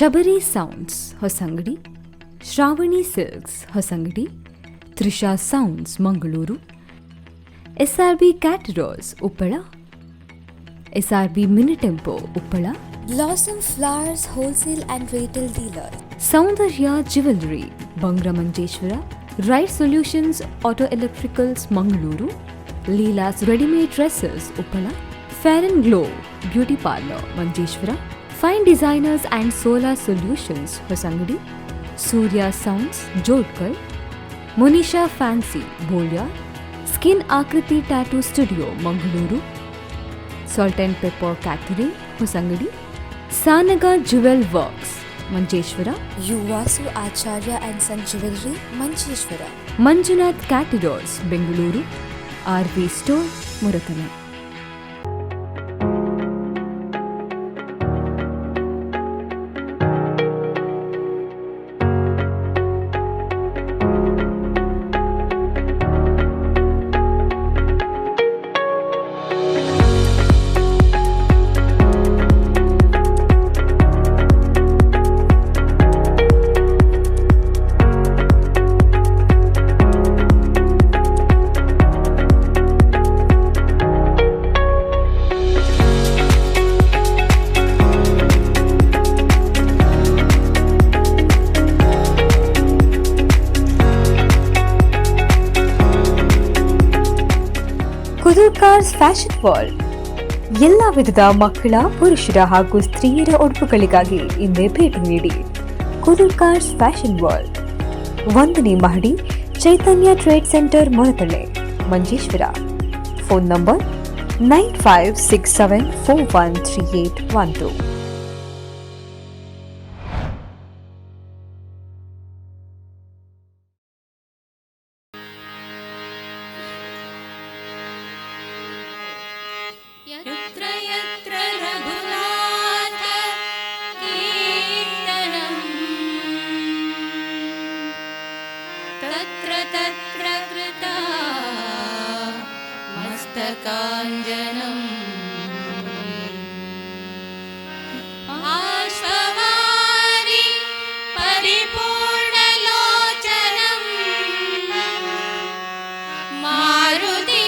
Shabari sounds Hosangadi, Shravani silks Hosangadi, Trisha sounds Mangaluru, SRB caterers Uppala, SRB mini tempo Uppala, Blossom Flowers Wholesale and Retail Dealer. Soundarya jewellery Bangramanjeshwar, right solutions auto electricals Mangaluru, Leela's readymade dresses Uppala, fair and glow beauty parlour Manjeshwar, fine designers and solar solutions Hosangadi, Surya sounds Jodkal, Munisha fancy Bolya, skin Akriti tattoo studio Mangaluru, salt and pepper catering Hosangadi, ಸಾನಗ jewel works Manjeshwar, Yuvasu Acharya and Son Jewelry, Mancheshwara. Manjunath caterers Bengaluru, RV store ಮುರತನ. ಕುದುರ್ ಕಾರ್ಸ್ fashion world ಎಲ್ಲ ವಿಧದ ಮಕ್ಕಳ, ಪುರುಷರ ಹಾಗೂ ಸ್ತ್ರೀಯರ ಉಡುಪುಗಳಿಗಾಗಿ ಇಂದೇ ಭೇಟಿ ನೀಡಿ. ಕುದುರ್ ಕಾರ್ಸ್ ಫ್ಯಾಷನ್ ವರ್ಲ್ಡ್, 1ನೇ ಮಹಡಿ, Chaitanya trade centre ಮೊಳತಳೆ Manjeshwar. Phone number 9567413812. यत्र यत्र रघुनाथ कीर्तनम् तत्र तत्र कृता मस्तकाञ्जनम् आश्ववारि परिपूर्णलोचनम् Maruti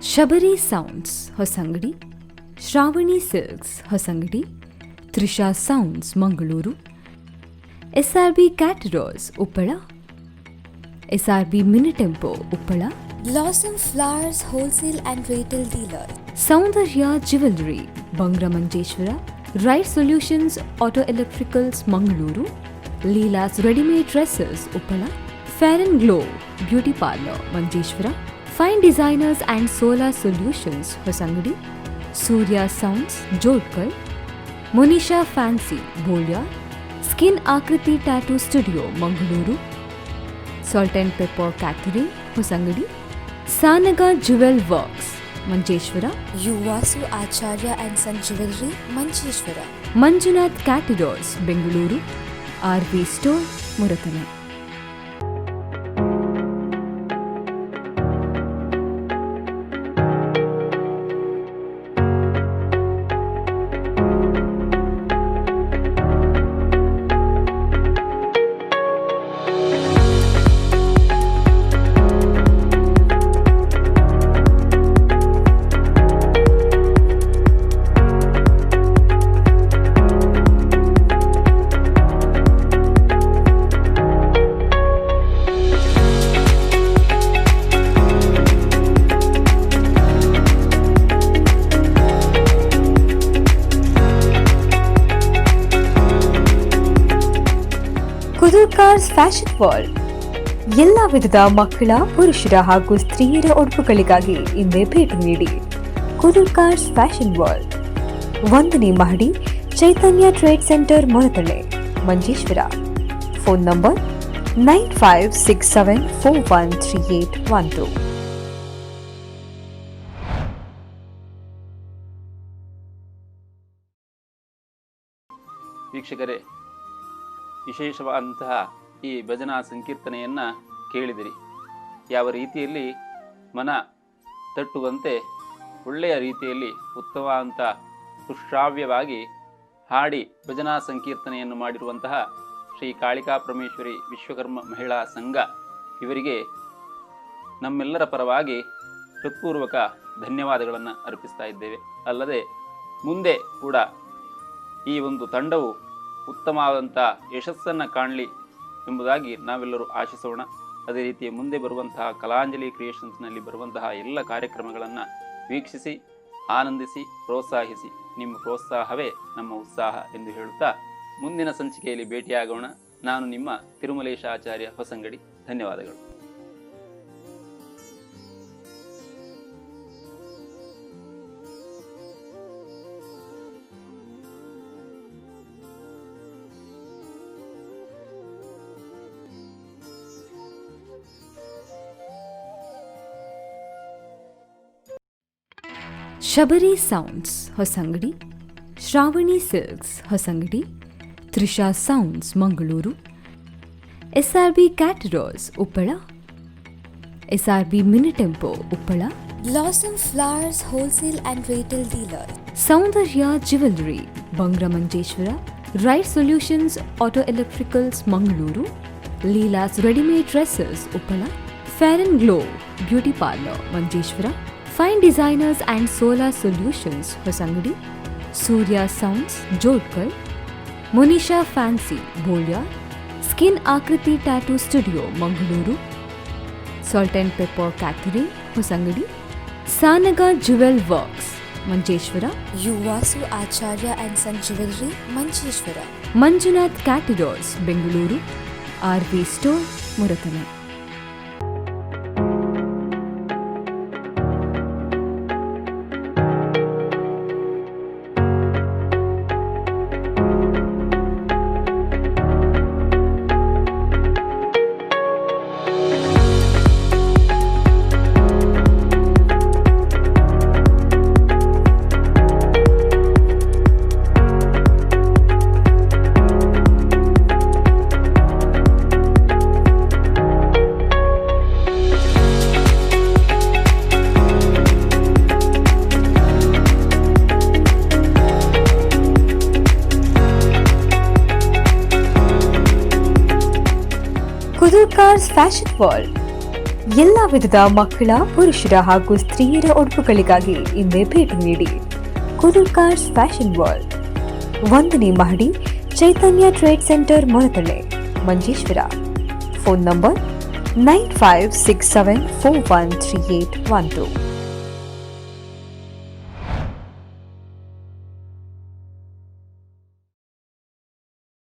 Shabari sounds Hosangadi, Shravani silks Hosangadi, Trisha sounds Mangaluru, SRB caterers Uppala, SRB mini tempo Uppala, Blossom Flowers Wholesale and Retail Dealer. Soundarya jewellery Bangramanjeshwar, right solutions auto electricals Mangaluru, Leela's readymade dresses Uppala, fair and glow beauty parlour Manjeshwar, fine designers and solar solutions Hosangadi, Surya sounds Jodkal, Monisha fancy Bolya, skin Akriti tattoo studio Mangaluru, salt and pepper catering Hosangadi, ಸಾನಗ jewel works Manjeshwar, Yuvasu Acharya and Son Jewelry, Mancheshwara. Manjunath caterers Bengaluru, RV store ಮುರತನೆ. ಕುದುರ್ಕಾರ್ಸ್ fashion world ಎಲ್ಲ ವಿಧದ ಮಕ್ಕಳ, ಪುರುಷರ ಹಾಗೂ ಸ್ತ್ರೀಯರ ಉಡುಪುಗಳಿಗಾಗಿ ಇಂದೇ ಭೇಟಿ ನೀಡಿ. ಕುದುರ್ಕಾರ್ಸ್ ಫ್ಯಾಷನ್ ವರ್ಲ್ಡ್, 1ನೇ ಮಹಡಿ, Chaitanya trade centre ಮೊರತಳೆ Manjeshwar. Phone number 9567413812. ವೀಕ್ಷಕರೇ, ವಿಶೇಷವಾದಂತಹ ಈ ಭಜನಾ ಸಂಕೀರ್ತನೆಯನ್ನು ಕೇಳಿದಿರಿ. ಯಾವ ರೀತಿಯಲ್ಲಿ ಮನ ತಟ್ಟುವಂತೆ ಒಳ್ಳೆಯ ರೀತಿಯಲ್ಲಿ ಉತ್ತಮವಾದಂಥ ಸುಶ್ರಾವ್ಯವಾಗಿ ಹಾಡಿ ಭಜನಾ ಸಂಕೀರ್ತನೆಯನ್ನು ಮಾಡಿರುವಂತಹ ಶ್ರೀ ಕಾಳಿಕಾ ಪರಮೇಶ್ವರಿ ವಿಶ್ವಕರ್ಮ ಮಹಿಳಾ ಸಂಘ ಇವರಿಗೆ ನಮ್ಮೆಲ್ಲರ ಪರವಾಗಿ ಹೃತ್ಪೂರ್ವಕ ಧನ್ಯವಾದಗಳನ್ನು ಅರ್ಪಿಸ್ತಾ ಇದ್ದೇವೆ. ಅಲ್ಲದೆ ಮುಂದೆ ಕೂಡ ಈ ಒಂದು ತಂಡವು ಉತ್ತಮವಾದಂಥ ಯಶಸ್ಸನ್ನು ಕಾಣಲಿ ಎಂಬುದಾಗಿ ನಾವೆಲ್ಲರೂ ಆಶಿಸೋಣ. ಅದೇ ರೀತಿ ಮುಂದೆ ಬರುವಂತಹ ಕಲಾಂಜಲಿ ಕ್ರಿಯೇಷನ್ಸ್ನಲ್ಲಿ ಬರುವಂತಹ ಎಲ್ಲ ಕಾರ್ಯಕ್ರಮಗಳನ್ನು ವೀಕ್ಷಿಸಿ ಆನಂದಿಸಿ ಪ್ರೋತ್ಸಾಹಿಸಿ. ನಿಮ್ಮ ಪ್ರೋತ್ಸಾಹವೇ ನಮ್ಮ ಉತ್ಸಾಹ ಎಂದು ಹೇಳುತ್ತಾ ಮುಂದಿನ ಸಂಚಿಕೆಯಲ್ಲಿ ಭೇಟಿಯಾಗೋಣ. ನಾನು ನಿಮ್ಮ ತಿರುಮಲೇಶ ಆಚಾರ್ಯ ಹೊಸಂಗಡಿ. ಧನ್ಯವಾದಗಳು. Shabari sounds Hosangadi, Shravani silks Hosangadi, Trisha sounds Mangaluru, SRB caterers Uppala, SRB mini tempo Uppala, Blossom Flowers Wholesale and Retail Dealer. Soundarya jewellery Bangramanjeshwar, right solutions auto electricals Mangaluru, Leela's readymade dresses Uppala, fair and glow beauty parlour Manjeshwar, fine designers and solar solutions Hosangadi, Surya sounds Jodkal, Monisha fancy Bolya, skin Akriti tattoo studio Mangaluru, salt and pepper catering Hosangadi, ಸಾನಗ jewel works Manjeshwar, Yuvasu Acharya and Son Jewelry, Mancheshwara. Manjunath caterers Bengaluru, RV store ಮುರತನೆ. ಕುದುರ್ಕಾರ್ಸ್ fashion world ಎಲ್ಲ ವಿಧದ ಮಕ್ಕಳ ಪುರುಷರ ಹಾಗೂ ಸ್ತ್ರೀಯರ ಉಡುಪುಗಳಿಗಾಗಿ ಇಂದೇ ಭೇಟಿ ನೀಡಿ ಕುದುರ್ ಕಾರ್ಸ್ ಫ್ಯಾಷನ್ ವರ್ಲ್ಡ್, 1ನೇ ಮಹಡಿ, Chaitanya trade centre, ಮೊಳತಳೆ, Manjeshwar. Phone number 9567413812.